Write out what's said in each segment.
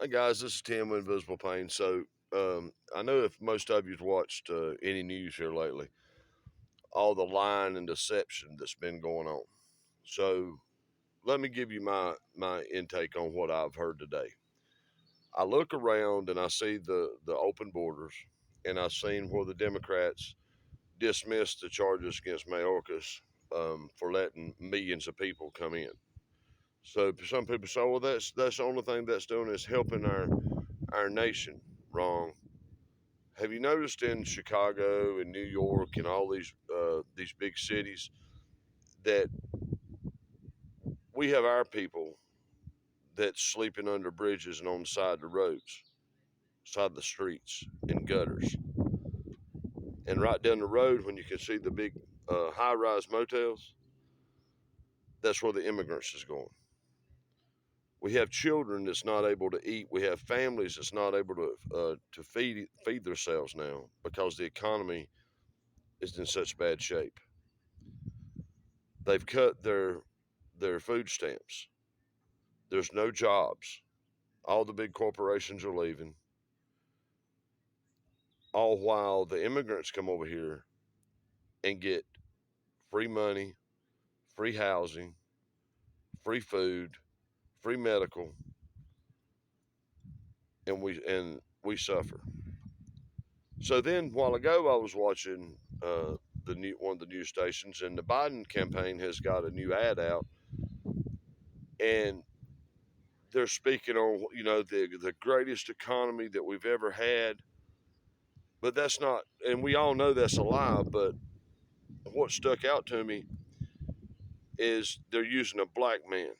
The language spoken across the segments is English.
Hey guys, this is Tim with Invisible Pain. I know if most of you've watched any news here lately, all the lying and deception that's been going on. So let me give you my intake on what I've heard today. I look around and I see the open borders, and I've seen where the Democrats dismissed the charges against Mayorkas for letting millions of people come in. So some people say, well, that's the only thing that's doing is helping our nation. Wrong. Have you noticed in Chicago and New York and all these big cities that we have our people that's sleeping under bridges and on the side of the roads, side of the streets, in gutters, and right down the road when you can see the big high-rise motels, that's where the immigrants is going. We have children that's not able to eat. We have families that's not able to feed themselves now because the economy is in such bad shape. They've cut their food stamps. There's no jobs. All the big corporations are leaving. All while the immigrants come over here and get free money, free housing, free food, free medical, and we suffer. So then, a while ago, I was watching one of the news stations, and the Biden campaign has got a new ad out, and they're speaking on the greatest economy that we've ever had. But that's not, and we all know that's a lie. But what stuck out to me is they're using a black man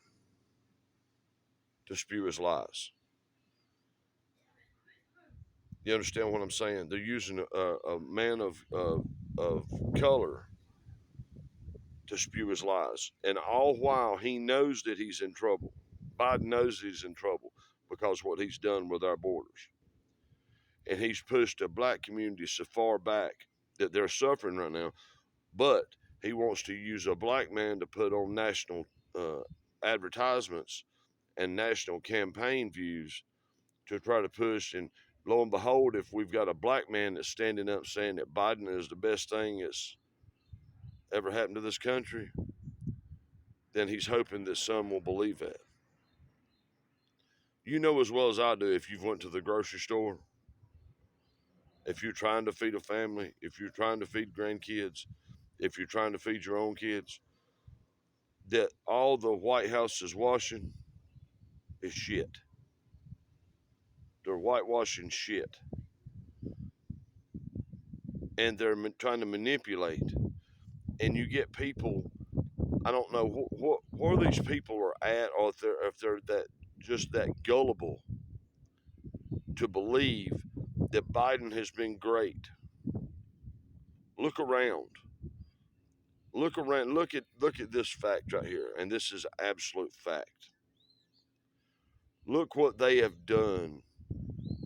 to spew his lies. You understand what I'm saying? They're using a man of color to spew his lies, and all while he knows that he's in trouble. Biden knows he's in trouble because what he's done with our borders, and he's pushed the black community so far back that they're suffering right now. But he wants to use a black man to put on national uh, advertisements and national campaign views to try to push. And lo and behold, if we've got a black man that's standing up saying that Biden is the best thing that's ever happened to this country, then he's hoping that some will believe that. You know as well as I do, if you've went to the grocery store, if you're trying to feed a family, if you're trying to feed grandkids, if you're trying to feed your own kids, that all the White House is washing is shit. They're whitewashing shit, and they're trying to manipulate. And you get people. I don't know where these people are at, or if they're that just that gullible to believe that Biden has been great. Look around. Look around. Look at this fact right here, and this is absolute fact. Look what they have done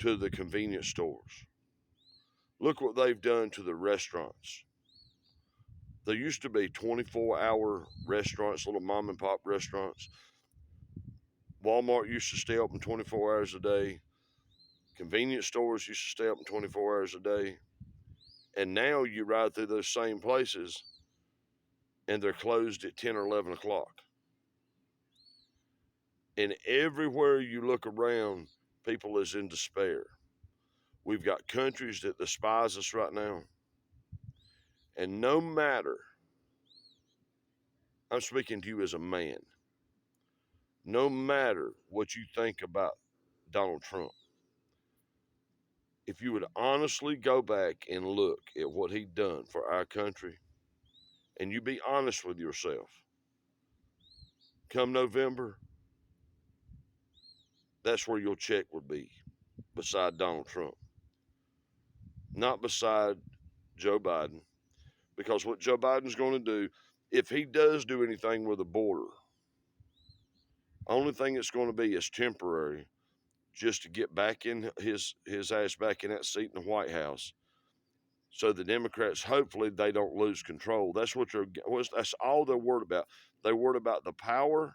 to the convenience stores. Look what they've done to the restaurants. There used to be 24-hour restaurants, little mom and pop restaurants. Walmart used to stay open 24 hours a day. Convenience stores used to stay open 24 hours a day. And now you ride through those same places and they're closed at 10 or 11 o'clock. And everywhere you look around, people is in despair. We've got countries that despise us right now. And no matter, I'm speaking to you as a man, no matter what you think about Donald Trump, if you would honestly go back and look at what he done for our country, and you be honest with yourself, come November, that's where your check would be, beside Donald Trump, not beside Joe Biden. Because what Joe Biden's going to do, if he does do anything with the border, only thing it's going to be is temporary, just to get back in his ass back in that seat in the White House. So the Democrats, hopefully, they don't lose control. That's all they're worried about. They're worried about the power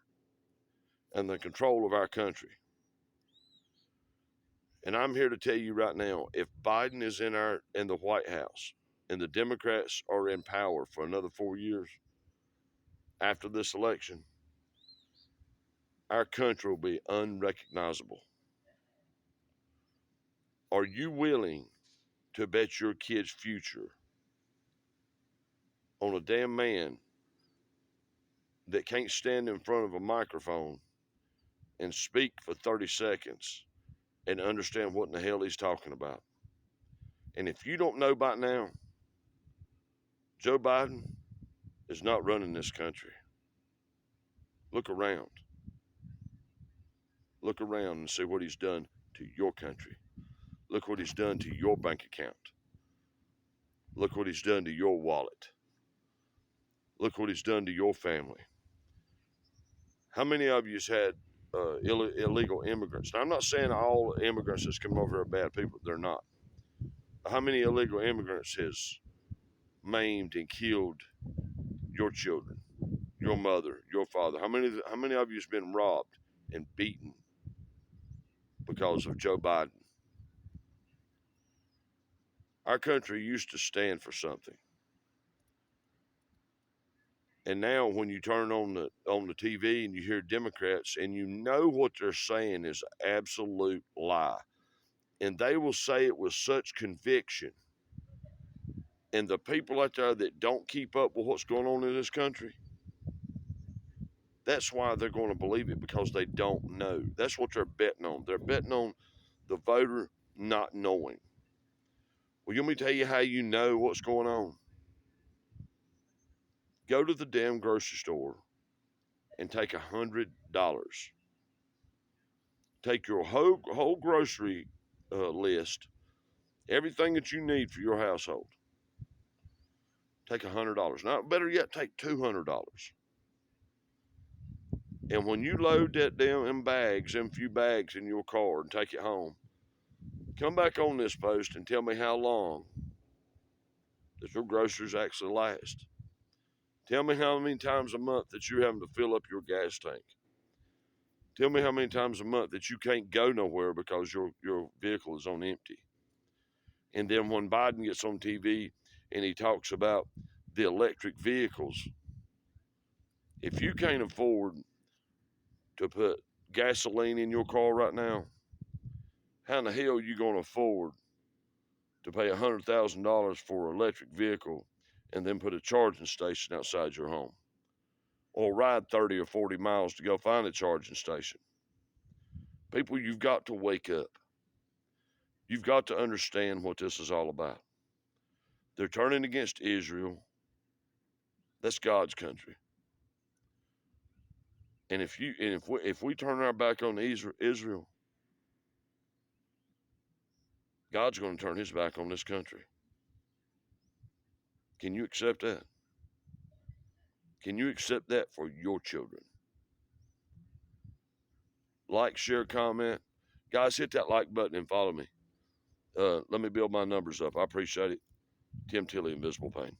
and the control of our country. And I'm here to tell you right now, if Biden is in the White House and the Democrats are in power for another 4 years after this election, our country will be unrecognizable. Are you willing to bet your kid's future on a damn man that can't stand in front of a microphone and speak for 30 seconds and understand what in the hell he's talking about? And if you don't know by now, Joe Biden is not running this country. Look around. Look around and see what he's done to your country. Look what he's done to your bank account. Look what he's done to your wallet. Look what he's done to your family. How many of you had illegal immigrants? Now, I'm not saying all immigrants that's come over are bad people. They're not. How many illegal immigrants has maimed and killed your children, your mother, your father? How many of you has been robbed and beaten because of Joe Biden? Our country used to stand for something. And now when you turn on the TV and you hear Democrats and you know what they're saying is an absolute lie. And they will say it with such conviction. And the people out there that don't keep up with what's going on in this country, that's why they're going to believe it, because they don't know. That's what they're betting on. They're betting on the voter not knowing. Well, you want me to tell you how you know what's going on? Go to the damn grocery store and take $100. Take your whole grocery list, everything that you need for your household. Take $100. Now, better yet, take $200. And when you load that damn few bags in your car and take it home, come back on this post and tell me how long that your groceries actually last. Tell me how many times a month that you're having to fill up your gas tank. Tell me how many times a month that you can't go nowhere because your vehicle is on empty. And then when Biden gets on TV and he talks about the electric vehicles, if you can't afford to put gasoline in your car right now, how in the hell are you going to afford to pay $100,000 for an electric vehicle and then put a charging station outside your home? Or ride 30 or 40 miles to go find a charging station? People, you've got to wake up. You've got to understand what this is all about. They're turning against Israel. That's God's country. And if we turn our back on Israel, God's going to turn his back on this country. Can you accept that? Can you accept that for your children? Like, share, comment. Guys, hit that like button and follow me. Let me build my numbers up. I appreciate it. Tim Tilley, Invisible Pain.